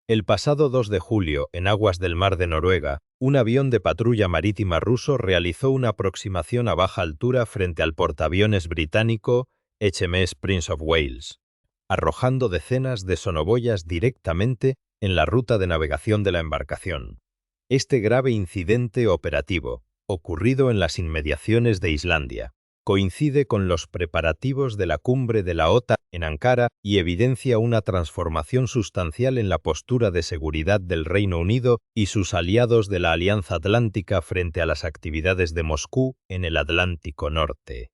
El pasado 2 de julio, en aguas del mar de Noruega, un avión de patrulla marítima ruso realizó una aproximación a baja altura frente al portaaviones británico HMS Prince of Wales, arrojando decenas de sonoboyas directamente en la ruta de navegación de la embarcación. Este grave incidente operativo, ocurrido en las inmediaciones de Islandia, coincide con los preparativos de la cumbre de la OTAN en Ankara y evidencia una transformación sustancial en la postura de seguridad del Reino Unido y sus aliados de la Alianza Atlántica frente a las actividades de Moscú en el Atlántico Norte.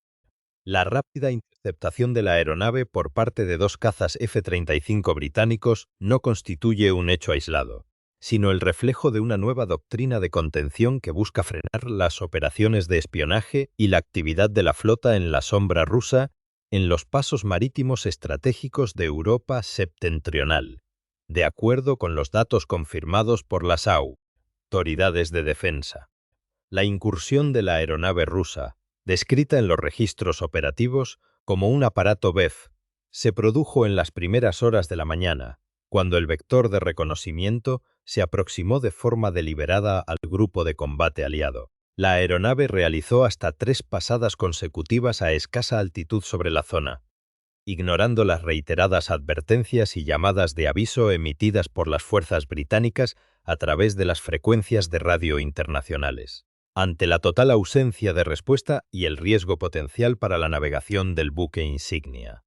La rápida interceptación de la aeronave por parte de 2 cazas F-35 británicos no constituye un hecho aislado, sino el reflejo de una nueva doctrina de contención que busca frenar las operaciones de espionaje y la actividad de la flota en la sombra rusa en los pasos marítimos estratégicos de Europa septentrional, de acuerdo con los datos confirmados por las autoridades de defensa. La incursión de la aeronave rusa, descrita en los registros operativos como un aparato BEF, se produjo en las primeras horas de la mañana, cuando el vector de reconocimiento se aproximó de forma deliberada al grupo de combate aliado. La aeronave realizó hasta 3 pasadas consecutivas a escasa altitud sobre la zona, ignorando las reiteradas advertencias y llamadas de aviso emitidas por las fuerzas británicas a través de las frecuencias de radio internacionales. Ante la total ausencia de respuesta y el riesgo potencial para la navegación del buque insignia,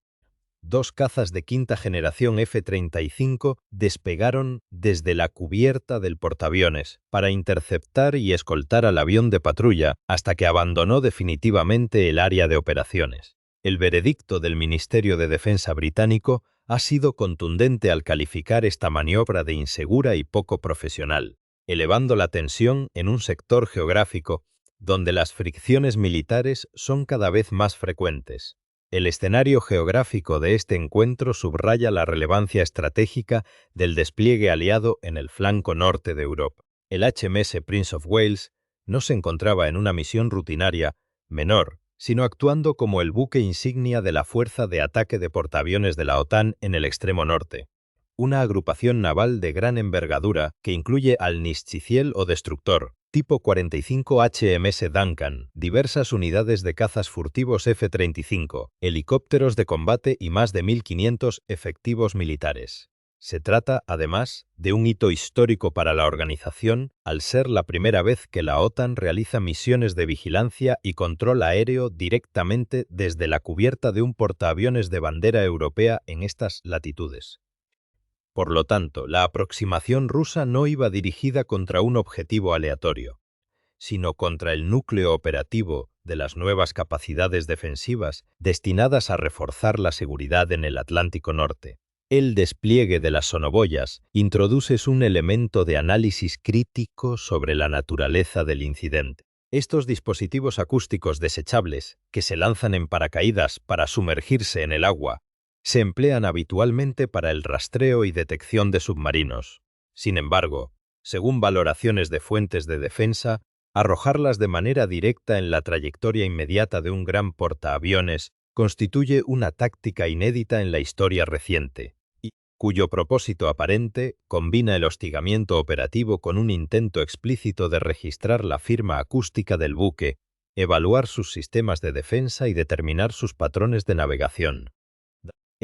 2 cazas de quinta generación F-35 despegaron desde la cubierta del portaaviones para interceptar y escoltar al avión de patrulla hasta que abandonó definitivamente el área de operaciones. El veredicto del Ministerio de Defensa británico ha sido contundente al calificar esta maniobra de insegura y poco profesional, elevando la tensión en un sector geográfico donde las fricciones militares son cada vez más frecuentes. El escenario geográfico de este encuentro subraya la relevancia estratégica del despliegue aliado en el flanco norte de Europa. El HMS Prince of Wales no se encontraba en una misión rutinaria menor, sino actuando como el buque insignia de la Fuerza de Ataque de Portaaviones de la OTAN en el extremo norte, una agrupación naval de gran envergadura que incluye al Nishchiziel o destructor, tipo 45 HMS Duncan, diversas unidades de cazas furtivos F-35, helicópteros de combate y más de 1.500 efectivos militares. Se trata, además, de un hito histórico para la organización, al ser la primera vez que la OTAN realiza misiones de vigilancia y control aéreo directamente desde la cubierta de un portaaviones de bandera europea en estas latitudes. Por lo tanto, la aproximación rusa no iba dirigida contra un objetivo aleatorio, sino contra el núcleo operativo de las nuevas capacidades defensivas destinadas a reforzar la seguridad en el Atlántico Norte. El despliegue de las sonoboyas introduce un elemento de análisis crítico sobre la naturaleza del incidente. Estos dispositivos acústicos desechables, que se lanzan en paracaídas para sumergirse en el agua, se emplean habitualmente para el rastreo y detección de submarinos. Sin embargo, según valoraciones de fuentes de defensa, arrojarlas de manera directa en la trayectoria inmediata de un gran portaaviones constituye una táctica inédita en la historia reciente, y cuyo propósito aparente combina el hostigamiento operativo con un intento explícito de registrar la firma acústica del buque, evaluar sus sistemas de defensa y determinar sus patrones de navegación.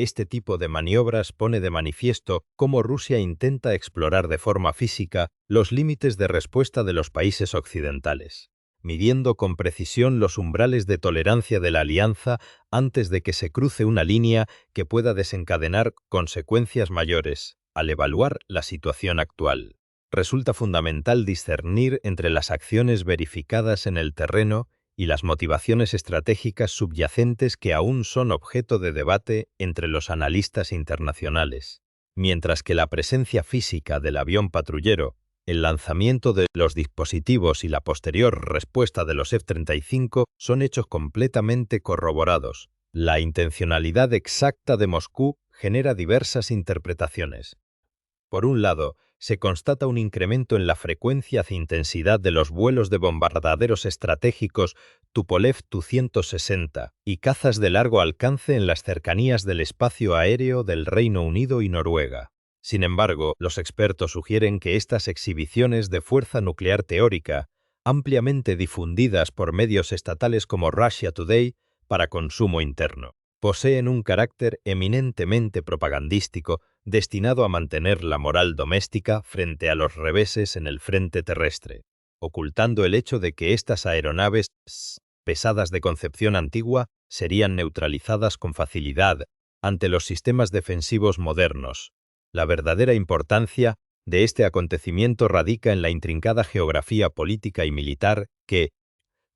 Este tipo de maniobras pone de manifiesto cómo Rusia intenta explorar de forma física los límites de respuesta de los países occidentales, midiendo con precisión los umbrales de tolerancia de la alianza antes de que se cruce una línea que pueda desencadenar consecuencias mayores. Al evaluar la situación actual, resulta fundamental discernir entre las acciones verificadas en el terreno y las motivaciones estratégicas subyacentes que aún son objeto de debate entre los analistas internacionales. Mientras que la presencia física del avión patrullero, el lanzamiento de los dispositivos y la posterior respuesta de los F-35 son hechos completamente corroborados, la intencionalidad exacta de Moscú genera diversas interpretaciones. Por un lado, se constata un incremento en la frecuencia e intensidad de los vuelos de bombarderos estratégicos Tupolev Tu-160 y cazas de largo alcance en las cercanías del espacio aéreo del Reino Unido y Noruega. Sin embargo, los expertos sugieren que estas exhibiciones de fuerza nuclear teórica, ampliamente difundidas por medios estatales como Russia Today para consumo interno, poseen un carácter eminentemente propagandístico destinado a mantener la moral doméstica frente a los reveses en el frente terrestre, ocultando el hecho de que estas aeronaves pesadas de concepción antigua serían neutralizadas con facilidad ante los sistemas defensivos modernos. La verdadera importancia de este acontecimiento radica en la intrincada geografía política y militar que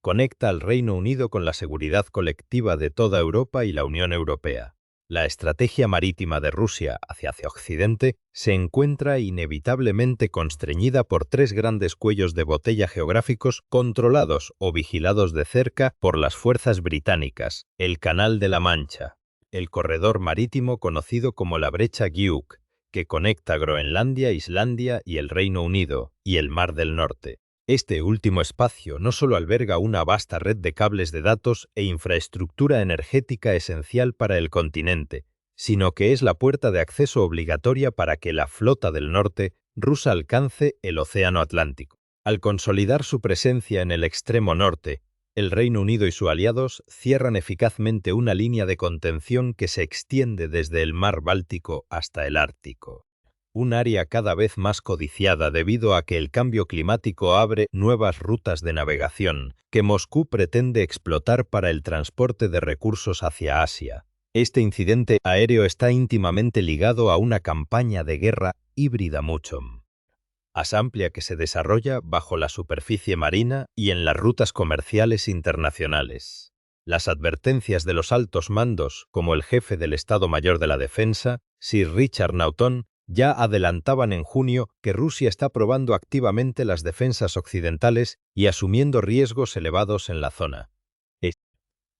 conecta al Reino Unido con la seguridad colectiva de toda Europa y la Unión Europea. La estrategia marítima de Rusia hacia Occidente se encuentra inevitablemente constreñida por tres grandes cuellos de botella geográficos controlados o vigilados de cerca por las fuerzas británicas: el Canal de la Mancha, el corredor marítimo conocido como la Brecha Guyuk, que conecta Groenlandia, Islandia y el Reino Unido, y el Mar del Norte. Este último espacio no solo alberga una vasta red de cables de datos e infraestructura energética esencial para el continente, sino que es la puerta de acceso obligatoria para que la flota del norte rusa alcance el Océano Atlántico. Al consolidar su presencia en el extremo norte, el Reino Unido y sus aliados cierran eficazmente una línea de contención que se extiende desde el Mar Báltico hasta el Ártico. Un área cada vez más codiciada debido a que el cambio climático abre nuevas rutas de navegación que Moscú pretende explotar para el transporte de recursos hacia Asia. Este incidente aéreo está íntimamente ligado a una campaña de guerra híbrida mucho más amplia que se desarrolla bajo la superficie marina y en las rutas comerciales internacionales. Las advertencias de los altos mandos, como el jefe del Estado Mayor de la Defensa, Sir Richard Naughton, ya adelantaban en junio que Rusia está probando activamente las defensas occidentales y asumiendo riesgos elevados en la zona.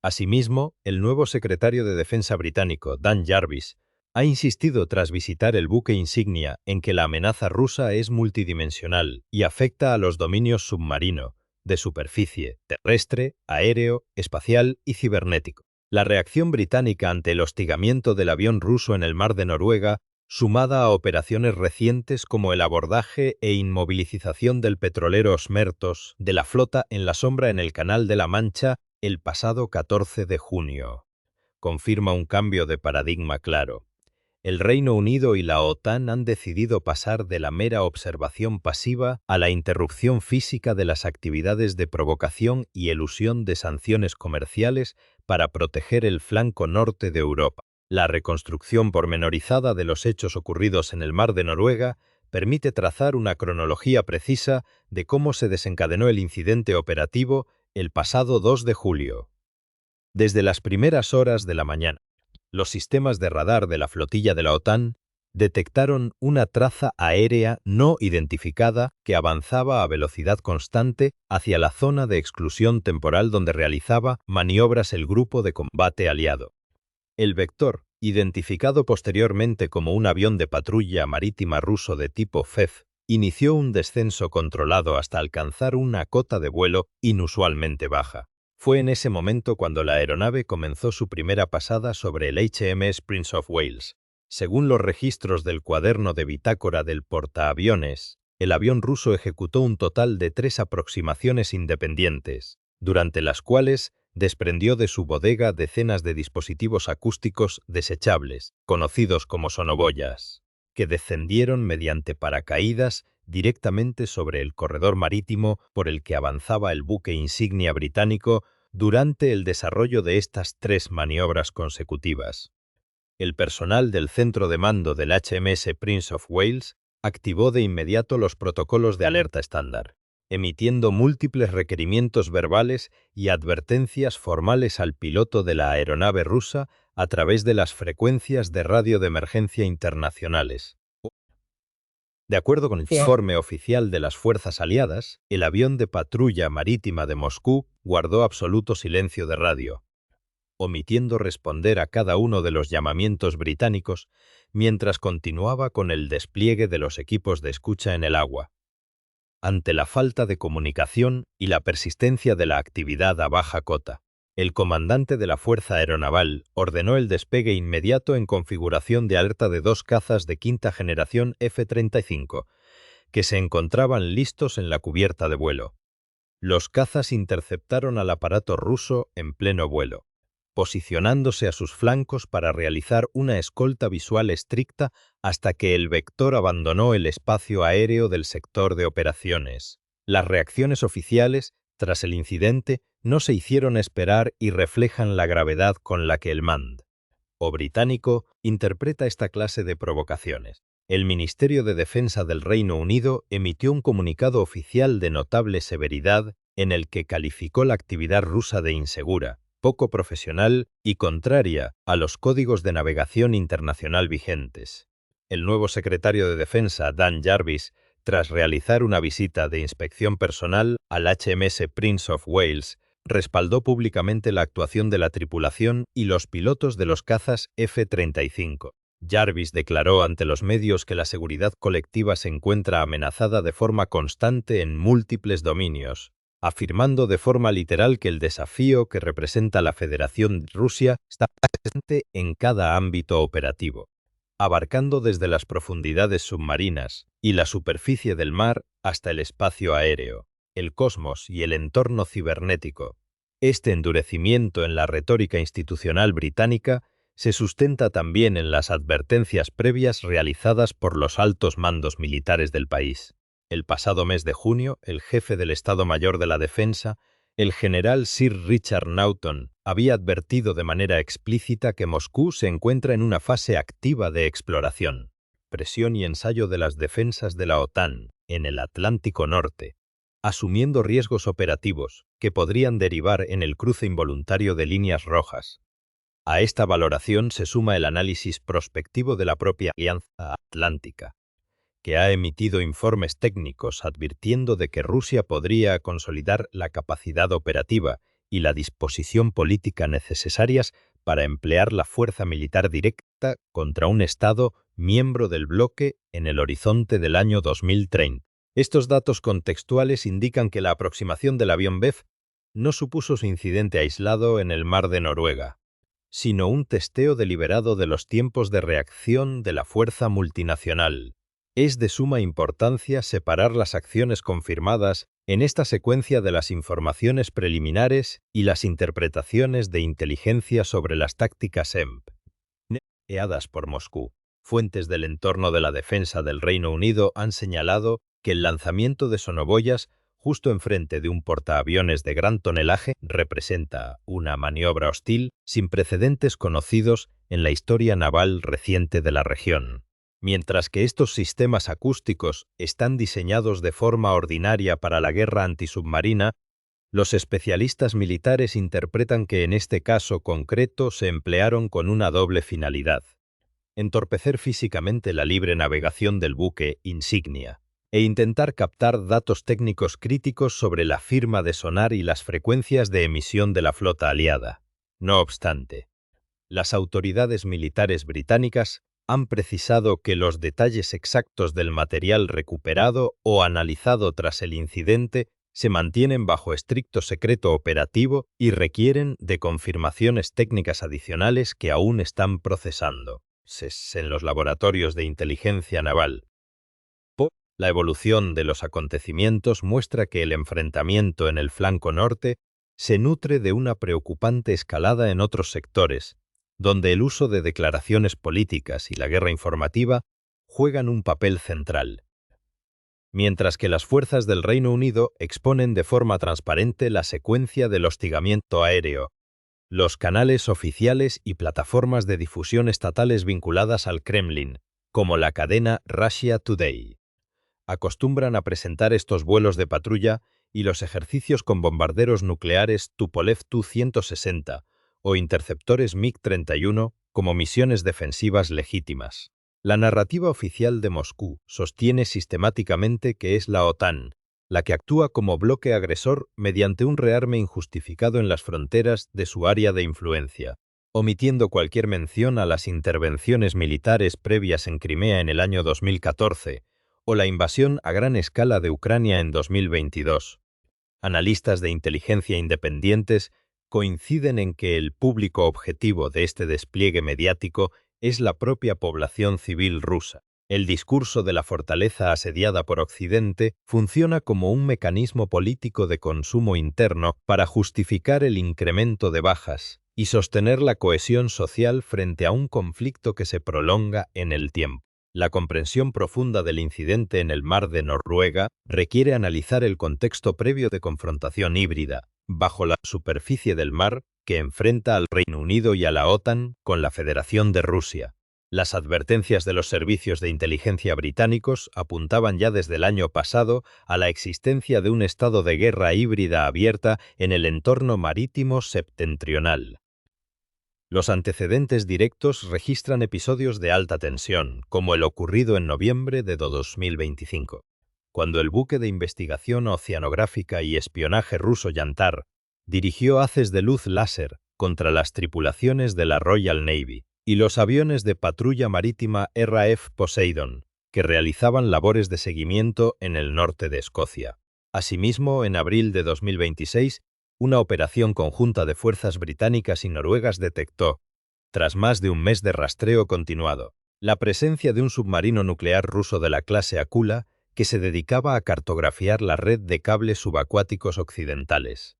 Asimismo, el nuevo secretario de Defensa británico, Dan Jarvis, ha insistido tras visitar el buque insignia en que la amenaza rusa es multidimensional y afecta a los dominios submarino, de superficie, terrestre, aéreo, espacial y cibernético. La reacción británica ante el hostigamiento del avión ruso en el Mar de Noruega, sumada a operaciones recientes como el abordaje e inmovilización del petrolero Smertos de la flota en la sombra en el Canal de la Mancha el pasado 14 de junio, confirma un cambio de paradigma claro. El Reino Unido y la OTAN han decidido pasar de la mera observación pasiva a la interrupción física de las actividades de provocación y elusión de sanciones comerciales para proteger el flanco norte de Europa. La reconstrucción pormenorizada de los hechos ocurridos en el Mar de Noruega permite trazar una cronología precisa de cómo se desencadenó el incidente operativo el pasado 2 de julio. Desde las primeras horas de la mañana, los sistemas de radar de la flotilla de la OTAN detectaron una traza aérea no identificada que avanzaba a velocidad constante hacia la zona de exclusión temporal donde realizaba maniobras el grupo de combate aliado. El vector, identificado posteriormente como un avión de patrulla marítima ruso de tipo FEV, inició un descenso controlado hasta alcanzar una cota de vuelo inusualmente baja. Fue en ese momento cuando la aeronave comenzó su primera pasada sobre el HMS Prince of Wales. Según los registros del cuaderno de bitácora del portaaviones, el avión ruso ejecutó un total de 3 aproximaciones independientes, durante las cuales desprendió de su bodega decenas de dispositivos acústicos desechables, conocidos como sonoboyas, que descendieron mediante paracaídas directamente sobre el corredor marítimo por el que avanzaba el buque insignia británico durante el desarrollo de estas 3 maniobras consecutivas. El personal del centro de mando del HMS Prince of Wales activó de inmediato los protocolos de alerta estándar, emitiendo múltiples requerimientos verbales y advertencias formales al piloto de la aeronave rusa a través de las frecuencias de radio de emergencia internacionales. De acuerdo con el informe oficial de las fuerzas aliadas, el avión de patrulla marítima de Moscú guardó absoluto silencio de radio, omitiendo responder a cada uno de los llamamientos británicos mientras continuaba con el despliegue de los equipos de escucha en el agua. Ante la falta de comunicación y la persistencia de la actividad a baja cota, El comandante de la Fuerza Aeronaval ordenó el despegue inmediato en configuración de alerta de 2 cazas de quinta generación F-35, que se encontraban listos en la cubierta de vuelo. Los cazas interceptaron al aparato ruso en pleno vuelo, posicionándose a sus flancos para realizar una escolta visual estricta hasta que el vector abandonó el espacio aéreo del sector de operaciones. Las reacciones oficiales, tras el incidente, no se hicieron esperar y reflejan la gravedad con la que el MAND, o británico, interpreta esta clase de provocaciones. El Ministerio de Defensa del Reino Unido emitió un comunicado oficial de notable severidad en el que calificó la actividad rusa de insegura, poco profesional y contraria a los códigos de navegación internacional vigentes. El nuevo secretario de Defensa, Dan Jarvis, tras realizar una visita de inspección personal al HMS Prince of Wales, respaldó públicamente la actuación de la tripulación y los pilotos de los cazas F-35. Jarvis declaró ante los medios que la seguridad colectiva se encuentra amenazada de forma constante en múltiples dominios, afirmando de forma literal que el desafío que representa la Federación de Rusia está presente en cada ámbito operativo, abarcando desde las profundidades submarinas y la superficie del mar hasta el espacio aéreo, el cosmos y el entorno cibernético. Este endurecimiento en la retórica institucional británica se sustenta también en las advertencias previas realizadas por los altos mandos militares del país. El pasado mes de junio, el jefe del Estado Mayor de la Defensa, el general Sir Richard Naughton, había advertido de manera explícita que Moscú se encuentra en una fase activa de exploración, presión y ensayo de las defensas de la OTAN en el Atlántico Norte, asumiendo riesgos operativos que podrían derivar en el cruce involuntario de líneas rojas. A esta valoración se suma el análisis prospectivo de la propia Alianza Atlántica, que ha emitido informes técnicos advirtiendo de que Rusia podría consolidar la capacidad operativa y la disposición política necesarias para emplear la fuerza militar directa contra un Estado miembro del bloque en el horizonte del año 2030. Estos datos contextuales indican que la aproximación del avión Bef no supuso su incidente aislado en el mar de Noruega, sino un testeo deliberado de los tiempos de reacción de la fuerza multinacional. Es de suma importancia separar las acciones confirmadas en esta secuencia de las informaciones preliminares y las interpretaciones de inteligencia sobre las tácticas empleadas por Moscú. Fuentes del entorno de la defensa del Reino Unido han señalado que el lanzamiento de sonoboyas justo enfrente de un portaaviones de gran tonelaje representa una maniobra hostil sin precedentes conocidos en la historia naval reciente de la región. Mientras que estos sistemas acústicos están diseñados de forma ordinaria para la guerra antisubmarina, los especialistas militares interpretan que en este caso concreto se emplearon con una doble finalidad: entorpecer físicamente la libre navegación del buque insignia e intentar captar datos técnicos críticos sobre la firma de sonar y las frecuencias de emisión de la flota aliada. No obstante, las autoridades militares británicas han precisado que los detalles exactos del material recuperado o analizado tras el incidente se mantienen bajo estricto secreto operativo y requieren de confirmaciones técnicas adicionales que aún están procesando en los laboratorios de inteligencia naval. La evolución de los acontecimientos muestra que el enfrentamiento en el flanco norte se nutre de una preocupante escalada en otros sectores, donde el uso de declaraciones políticas y la guerra informativa juegan un papel central. Mientras que las fuerzas del Reino Unido exponen de forma transparente la secuencia del hostigamiento aéreo, los canales oficiales y plataformas de difusión estatales vinculadas al Kremlin, como la cadena Russia Today, acostumbran a presentar estos vuelos de patrulla y los ejercicios con bombarderos nucleares Tupolev Tu-160 o interceptores MiG-31 como misiones defensivas legítimas. La narrativa oficial de Moscú sostiene sistemáticamente que es la OTAN la que actúa como bloque agresor mediante un rearme injustificado en las fronteras de su área de influencia, omitiendo cualquier mención a las intervenciones militares previas en Crimea en el año 2014 o la invasión a gran escala de Ucrania en 2022. Analistas de inteligencia independientes coinciden en que el público objetivo de este despliegue mediático es la propia población civil rusa. El discurso de la fortaleza asediada por Occidente funciona como un mecanismo político de consumo interno para justificar el incremento de bajas y sostener la cohesión social frente a un conflicto que se prolonga en el tiempo. La comprensión profunda del incidente en el mar de Noruega requiere analizar el contexto previo de confrontación híbrida, bajo la superficie del mar, que enfrenta al Reino Unido y a la OTAN con la Federación de Rusia. Las advertencias de los servicios de inteligencia británicos apuntaban ya desde el año pasado a la existencia de un estado de guerra híbrida abierta en el entorno marítimo septentrional. Los antecedentes directos registran episodios de alta tensión, como el ocurrido en noviembre de 2025, cuando el buque de investigación oceanográfica y espionaje ruso Yantar dirigió haces de luz láser contra las tripulaciones de la Royal Navy y los aviones de patrulla marítima RAF Poseidon, que realizaban labores de seguimiento en el norte de Escocia. Asimismo, en abril de 2026, una operación conjunta de fuerzas británicas y noruegas detectó, tras más de un mes de rastreo continuado, la presencia de un submarino nuclear ruso de la clase Akula que se dedicaba a cartografiar la red de cables subacuáticos occidentales,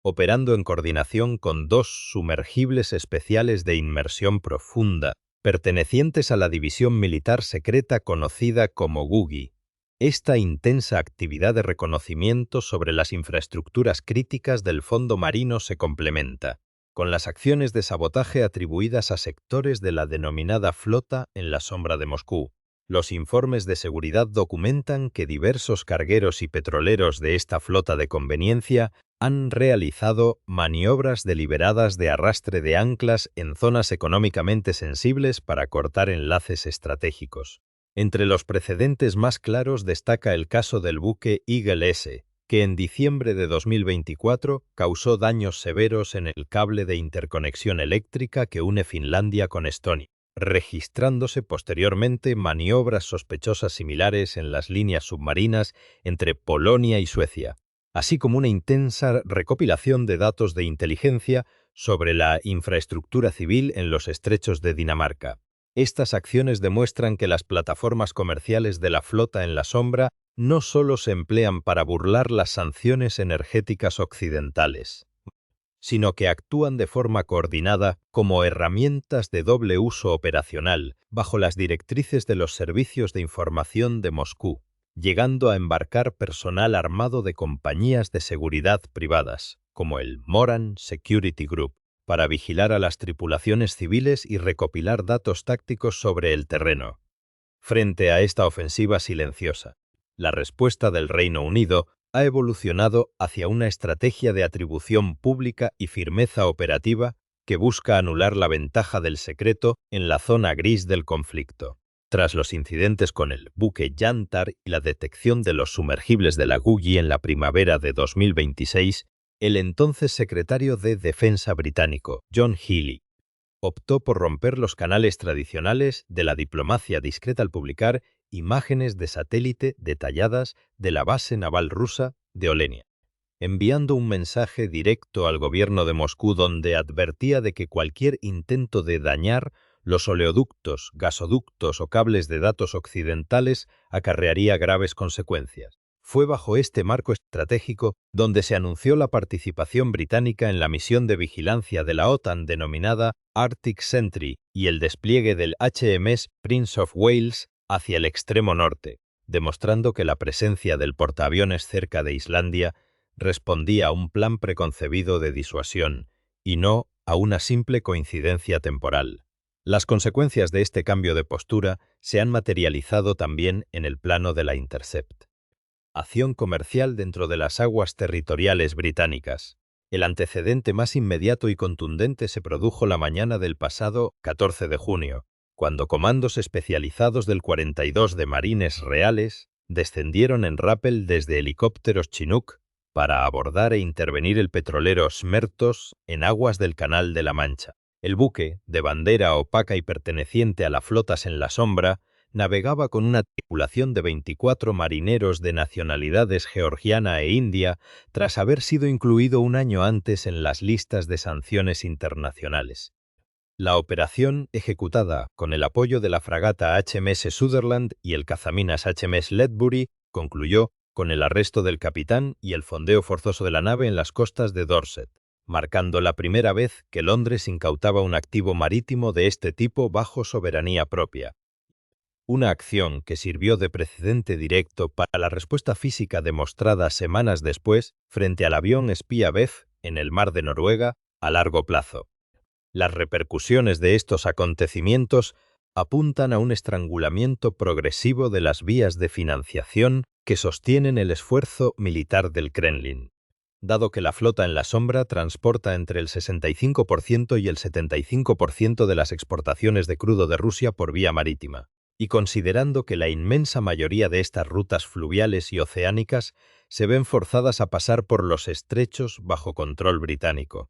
operando en coordinación con dos sumergibles especiales de inmersión profunda, pertenecientes a la división militar secreta conocida como GUGI. Esta intensa actividad de reconocimiento sobre las infraestructuras críticas del fondo marino se complementa con las acciones de sabotaje atribuidas a sectores de la denominada flota en la sombra de Moscú. Los informes de seguridad documentan que diversos cargueros y petroleros de esta flota de conveniencia han realizado maniobras deliberadas de arrastre de anclas en zonas económicamente sensibles para cortar enlaces estratégicos. Entre los precedentes más claros destaca el caso del buque Eagle S, que en diciembre de 2024 causó daños severos en el cable de interconexión eléctrica que une Finlandia con Estonia, registrándose posteriormente maniobras sospechosas similares en las líneas submarinas entre Polonia y Suecia, así como una intensa recopilación de datos de inteligencia sobre la infraestructura civil en los estrechos de Dinamarca. Estas acciones demuestran que las plataformas comerciales de la flota en la sombra no solo se emplean para burlar las sanciones energéticas occidentales, sino que actúan de forma coordinada como herramientas de doble uso operacional bajo las directrices de los servicios de información de Moscú, llegando a embarcar personal armado de compañías de seguridad privadas, como el Moran Security Group, para vigilar a las tripulaciones civiles y recopilar datos tácticos sobre el terreno. Frente a esta ofensiva silenciosa, la respuesta del Reino Unido ha evolucionado hacia una estrategia de atribución pública y firmeza operativa que busca anular la ventaja del secreto en la zona gris del conflicto. Tras los incidentes con el buque Yantar y la detección de los sumergibles de la GUGI en la primavera de 2026, el entonces secretario de Defensa británico, John Healey, optó por romper los canales tradicionales de la diplomacia discreta al publicar imágenes de satélite detalladas de la base naval rusa de Olenia, enviando un mensaje directo al gobierno de Moscú donde advertía de que cualquier intento de dañar los oleoductos, gasoductos o cables de datos occidentales acarrearía graves consecuencias. Fue bajo este marco estratégico donde se anunció la participación británica en la misión de vigilancia de la OTAN denominada Arctic Sentry y el despliegue del HMS Prince of Wales hacia el extremo norte, demostrando que la presencia del portaaviones cerca de Islandia respondía a un plan preconcebido de disuasión y no a una simple coincidencia temporal. Las consecuencias de este cambio de postura se han materializado también en el plano de la Intercept. Acción comercial dentro de las aguas territoriales británicas. El antecedente más inmediato y contundente se produjo la mañana del pasado 14 de junio, cuando comandos especializados del 42 de Marines Reales descendieron en rappel desde helicópteros Chinook para abordar e intervenir el petrolero Smertos en aguas del Canal de la Mancha. El buque, de bandera opaca y perteneciente a la flotas en la sombra, navegaba con una tripulación de 24 marineros de nacionalidades georgiana e india tras haber sido incluido un año antes en las listas de sanciones internacionales. La operación, ejecutada con el apoyo de la fragata HMS Sutherland y el cazaminas HMS Ledbury, concluyó con el arresto del capitán y el fondeo forzoso de la nave en las costas de Dorset, marcando la primera vez que Londres incautaba un activo marítimo de este tipo bajo soberanía propia. Una acción que sirvió de precedente directo para la respuesta física demostrada semanas después frente al avión espía Beth en el mar de Noruega a largo plazo. Las repercusiones de estos acontecimientos apuntan a un estrangulamiento progresivo de las vías de financiación que sostienen el esfuerzo militar del Kremlin. Dado que la flota en la sombra transporta entre el 65% y el 75% de las exportaciones de crudo de Rusia por vía marítima, y considerando que la inmensa mayoría de estas rutas fluviales y oceánicas se ven forzadas a pasar por los estrechos bajo control británico.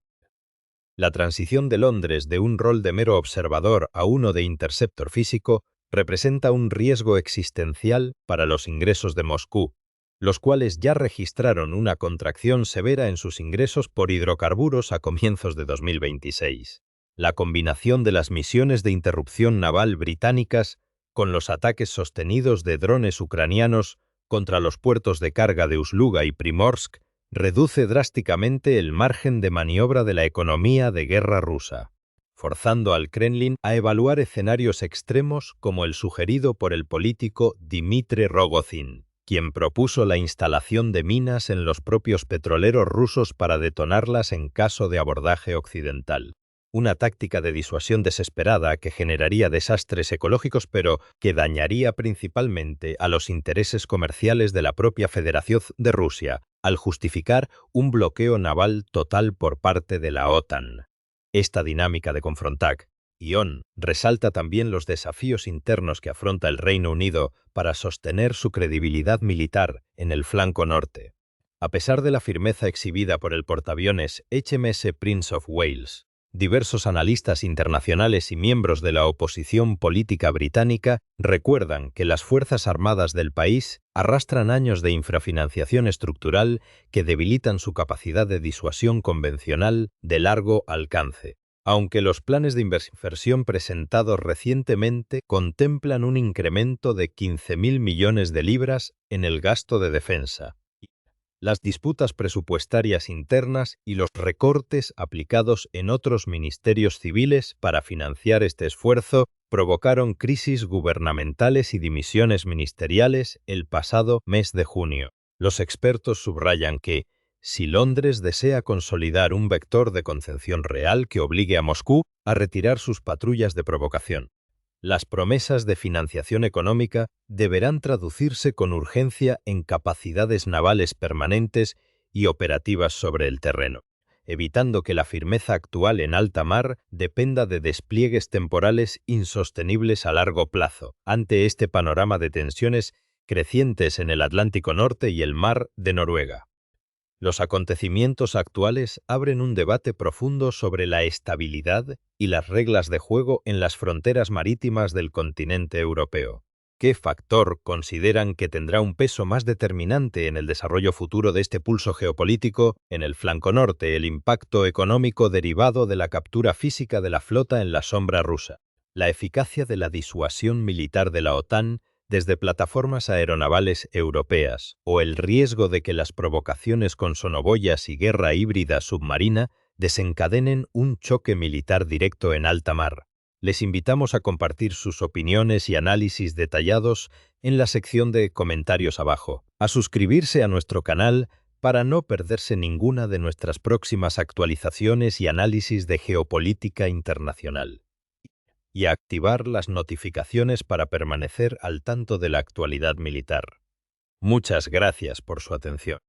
La transición de Londres de un rol de mero observador a uno de interceptor físico representa un riesgo existencial para los ingresos de Moscú, los cuales ya registraron una contracción severa en sus ingresos por hidrocarburos a comienzos de 2026. La combinación de las misiones de interrupción naval británicas con los ataques sostenidos de drones ucranianos contra los puertos de carga de Ust-Luga y Primorsk reduce drásticamente el margen de maniobra de la economía de guerra rusa, forzando al Kremlin a evaluar escenarios extremos como el sugerido por el político Dmitry Rogozin, quien propuso la instalación de minas en los propios petroleros rusos para detonarlas en caso de abordaje occidental. Una táctica de disuasión desesperada que generaría desastres ecológicos pero que dañaría principalmente a los intereses comerciales de la propia Federación de Rusia, al justificar un bloqueo naval total por parte de la OTAN. Esta dinámica de confrontación resalta también los desafíos internos que afronta el Reino Unido para sostener su credibilidad militar en el flanco norte. A pesar de la firmeza exhibida por el portaaviones HMS Prince of Wales, diversos analistas internacionales y miembros de la oposición política británica recuerdan que las Fuerzas Armadas del país arrastran años de infrafinanciación estructural que debilitan su capacidad de disuasión convencional de largo alcance, aunque los planes de inversión presentados recientemente contemplan un incremento de 15.000 millones de libras en el gasto de defensa. Las disputas presupuestarias internas y los recortes aplicados en otros ministerios civiles para financiar este esfuerzo provocaron crisis gubernamentales y dimisiones ministeriales el pasado mes de junio. Los expertos subrayan que, si Londres desea consolidar un vector de contención real que obligue a Moscú a retirar sus patrullas de provocación, las promesas de financiación económica deberán traducirse con urgencia en capacidades navales permanentes y operativas sobre el terreno, evitando que la firmeza actual en alta mar dependa de despliegues temporales insostenibles a largo plazo, ante este panorama de tensiones crecientes en el Atlántico Norte y el mar de Noruega. Los acontecimientos actuales abren un debate profundo sobre la estabilidad y las reglas de juego en las fronteras marítimas del continente europeo. ¿Qué factor consideran que tendrá un peso más determinante en el desarrollo futuro de este pulso geopolítico? En el flanco norte, el impacto económico derivado de la captura física de la flota en la sombra rusa, la eficacia de la disuasión militar de la OTAN desde plataformas aeronavales europeas, o el riesgo de que las provocaciones con sonoboyas y guerra híbrida submarina desencadenen un choque militar directo en alta mar. Les invitamos a compartir sus opiniones y análisis detallados en la sección de comentarios abajo, a suscribirse a nuestro canal para no perderse ninguna de nuestras próximas actualizaciones y análisis de geopolítica internacional, y a activar las notificaciones para permanecer al tanto de la actualidad militar. Muchas gracias por su atención.